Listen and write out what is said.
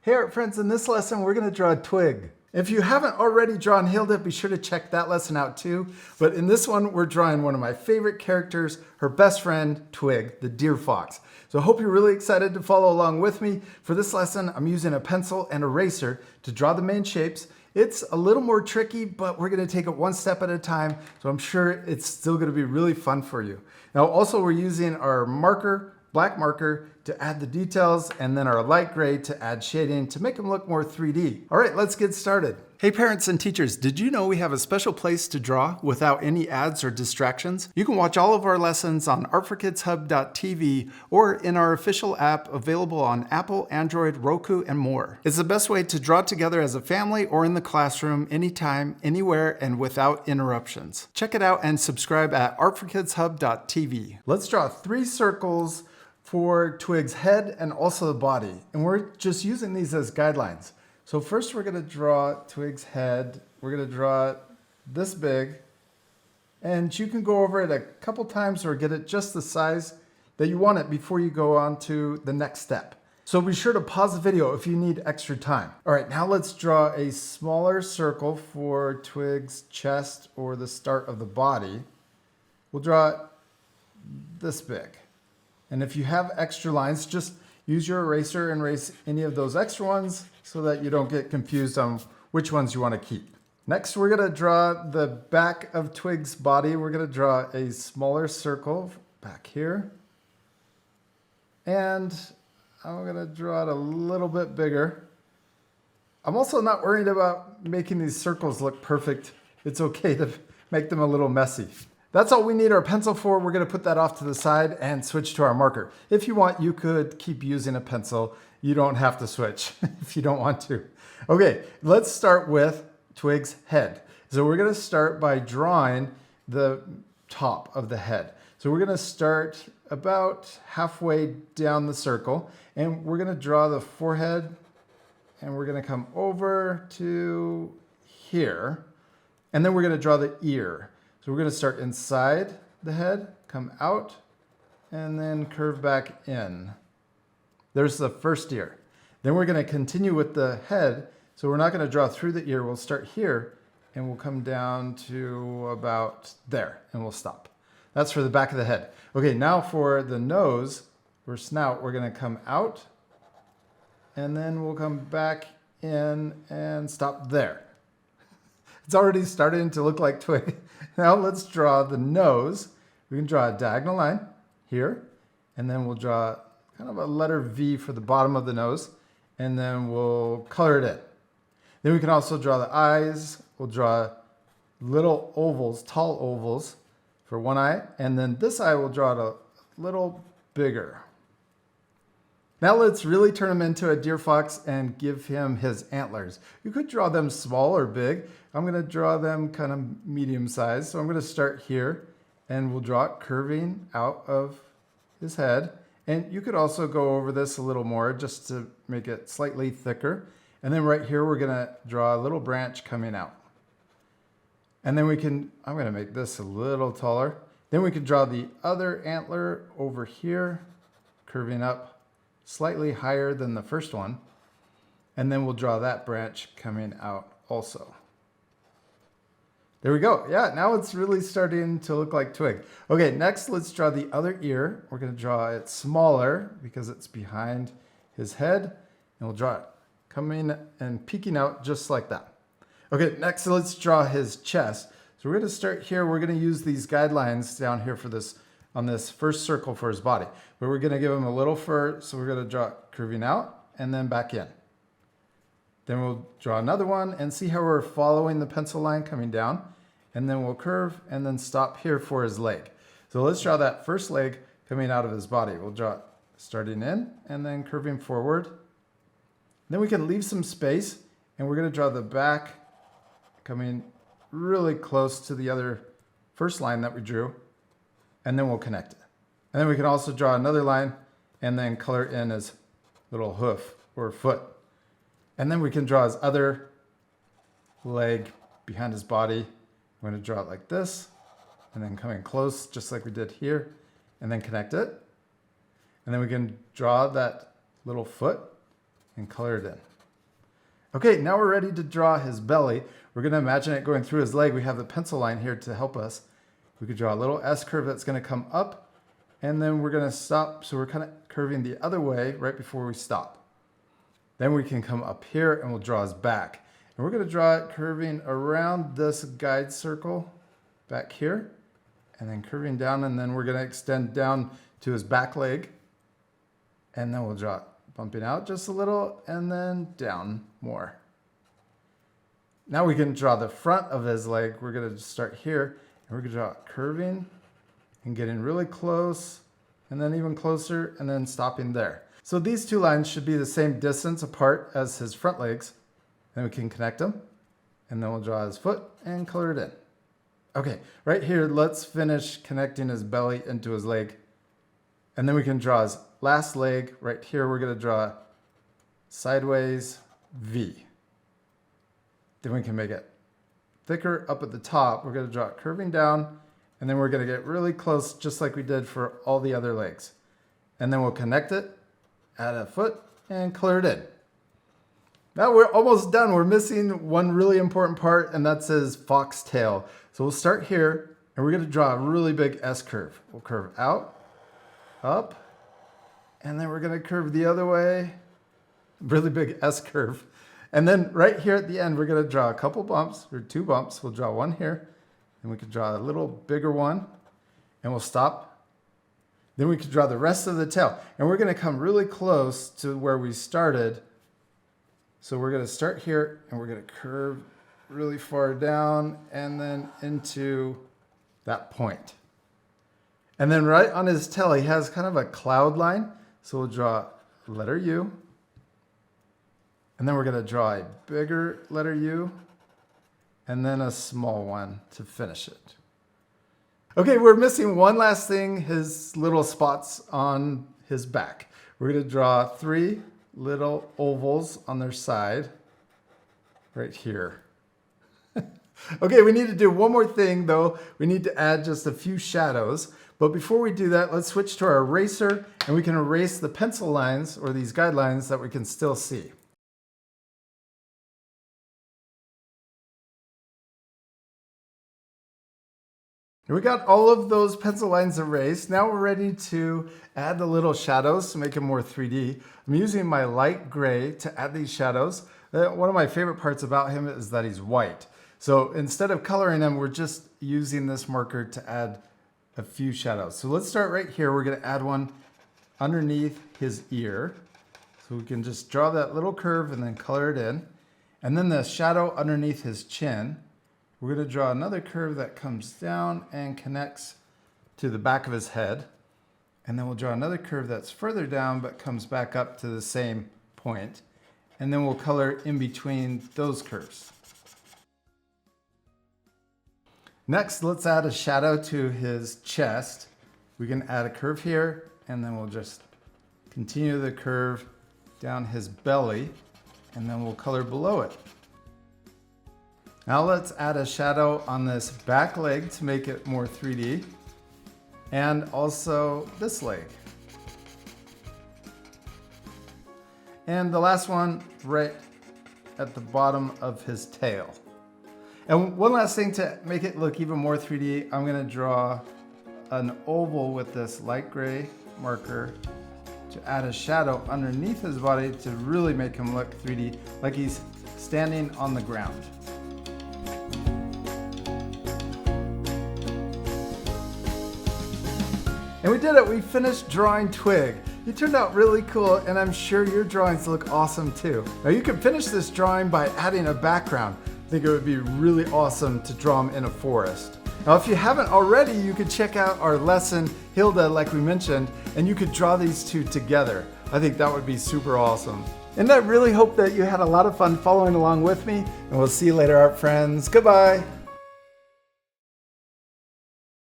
Hey art friends, in this lesson we're going to draw a twig. If you haven't already drawn Hilda, be sure to check that lesson out too. But in this one, we're drawing one of my favorite characters, her best friend, Twig, the deer fox. So I hope you're really excited to follow along with me. For this lesson, I'm using a pencil and eraser to draw the main shapes. It's a little more tricky, but we're going to take it one step at a time. So I'm sure it's still going to be really fun for you. Now also we're using our marker, black marker, to add the details, and then our light gray to add shading to make them look more 3D. All right, let's get started. Hey parents and teachers, did you know we have a special place to draw without any ads or distractions? You can watch all of our lessons on artforkidshub.tv or in our official app available on Apple, Android, Roku, and more. It's the best way to draw together as a family or in the classroom, anytime, anywhere, and without interruptions. Check it out and subscribe at artforkidshub.tv. Let's draw 3 circles for Twig's head and also the body. And we're just using these as guidelines. So first we're going to draw Twig's head. We're going to draw it this big. And you can go over it a couple times or get it just the size that you want it before you go on to the next step. So be sure to pause the video if you need extra time. All right, now let's draw a smaller circle for Twig's chest or the start of the body. We'll draw it this big. And if you have extra lines, just use your eraser and erase any of those extra ones so that you don't get confused on which ones you want to keep. Next, we're going to draw the back of Twig's body. We're going to draw a smaller circle back here. And I'm going to draw it a little bit bigger. I'm also not worried about making these circles look perfect. It's okay to make them a little messy. That's all we need our pencil for. We're going to put that off to the side and switch to our marker. If you want, you could keep using a pencil. You don't have to switch if you don't want to. Okay, let's start with Twig's head. So we're going to start by drawing the top of the head. So we're going to start about halfway down the circle, and we're going to draw the forehead, and we're going to come over to here, and then we're going to draw the ear. So we're going to start inside the head, come out, and then curve back in. There's the first ear. Then we're going to continue with the head. So we're not going to draw through the ear. We'll start here, and we'll come down to about there, and we'll stop. That's for the back of the head. Okay, now for the nose or snout, we're going to come out, and then we'll come back in and stop there. It's already starting to look like Twig. Now let's draw the nose. We can draw a diagonal line here, and then we'll draw kind of a letter V for the bottom of the nose, and then we'll color it in. Then we can also draw the eyes. We'll draw little ovals, tall ovals for one eye, and then this eye we'll draw it a little bigger. Now let's really turn him into a deer fox and give him his antlers. You could draw them small or big. I'm going to draw them kind of medium size. So I'm going to start here, and we'll draw it curving out of his head. And you could also go over this a little more just to make it slightly thicker. And then right here, we're going to draw a little branch coming out. And then I'm going to make this a little taller. Then we can draw the other antler over here, curving up slightly higher than the first one, and then we'll draw that branch coming out also. There we go. Yeah, now it's really starting to look like Twig. Okay, next let's draw the other ear. We're going to draw it smaller because it's behind his head, and we'll draw it coming and peeking out just like that. Okay, next let's draw his chest. So we're going to start here. We're going to use these guidelines down here for this on this first circle for his body. But we're going to give him a little fur, so we're going to draw it curving out and then back in. Then we'll draw another one and see how we're following the pencil line coming down. And then we'll curve and then stop here for his leg. So let's draw that first leg coming out of his body. We'll draw it starting in and then curving forward. Then we can leave some space, and we're going to draw the back coming really close to the other first line that we drew. And then we'll connect it. And then we can also draw another line and then color in his little hoof or foot. And then we can draw his other leg behind his body. We're going to draw it like this, and then coming close just like we did here, and then connect it. And then we can draw that little foot and color it in. Okay, now we're ready to draw his belly. We're gonna imagine it going through his leg. We have the pencil line here to help us. We could draw a little S curve that's gonna come up, and then we're gonna stop. So we're kind of curving the other way right before we stop. Then we can come up here and we'll draw his back. And we're gonna draw it curving around this guide circle back here, and then curving down, and then we're gonna extend down to his back leg. And then we'll draw it bumping out just a little and then down more. Now we can draw the front of his leg. We're gonna start here and we're gonna draw it curving and getting really close and then even closer and then stopping there. So these two lines should be the same distance apart as his front legs. Then we can connect them and then we'll draw his foot and color it in. Okay, right here, let's finish connecting his belly into his leg. And then we can draw his last leg. Right here, we're gonna draw sideways V. Then we can make it thicker up at the top. We're gonna draw it curving down, and then we're gonna get really close, just like we did for all the other legs. And then we'll connect it, add a foot, and color it in. Now we're almost done. We're missing one really important part, and that's his fox tail. So we'll start here, and we're gonna draw a really big S curve. We'll curve out, up, and then we're gonna curve the other way, really big S curve. And then right here at the end, we're gonna draw a couple bumps, or 2 bumps. We'll draw one here, and we could draw a little bigger one, and we'll stop. Then we could draw the rest of the tail, and we're gonna come really close to where we started. So we're gonna start here, and we're gonna curve really far down, and then into that point. And then right on his tail, he has kind of a cloud line. So we'll draw letter U. And then we're gonna draw a bigger letter U and then a small one to finish it. Okay, we're missing one last thing, his little spots on his back. We're gonna draw 3 little ovals on their side right here. Okay, we need to do one more thing though. We need to add just a few shadows. But before we do that, let's switch to our eraser and we can erase the pencil lines or these guidelines that we can still see. We got all of those pencil lines erased. Now we're ready to add the little shadows to make them more 3D. I'm using my light gray to add these shadows. One of my favorite parts about him is that he's white. So instead of coloring him, we're just using this marker to add a few shadows. So let's start right here. We're gonna add one underneath his ear. So we can just draw that little curve and then color it in. And then the shadow underneath his chin. We're gonna draw another curve that comes down and connects to the back of his head. And then we'll draw another curve that's further down but comes back up to the same point. And then we'll color in between those curves. Next, let's add a shadow to his chest. We can add a curve here, and then we'll just continue the curve down his belly, and then we'll color below it. Now let's add a shadow on this back leg to make it more 3D, and also this leg. And the last one right at the bottom of his tail. And one last thing to make it look even more 3D, I'm gonna draw an oval with this light gray marker to add a shadow underneath his body to really make him look 3D, like he's standing on the ground. And we did it, we finished drawing Twig. He turned out really cool, and I'm sure your drawings look awesome too. Now you can finish this drawing by adding a background. I think it would be really awesome to draw him in a forest. Now if you haven't already, you could check out our lesson, Hilda, like we mentioned, and you could draw these two together. I think that would be super awesome. And I really hope that you had a lot of fun following along with me, and we'll see you later, art friends. Goodbye.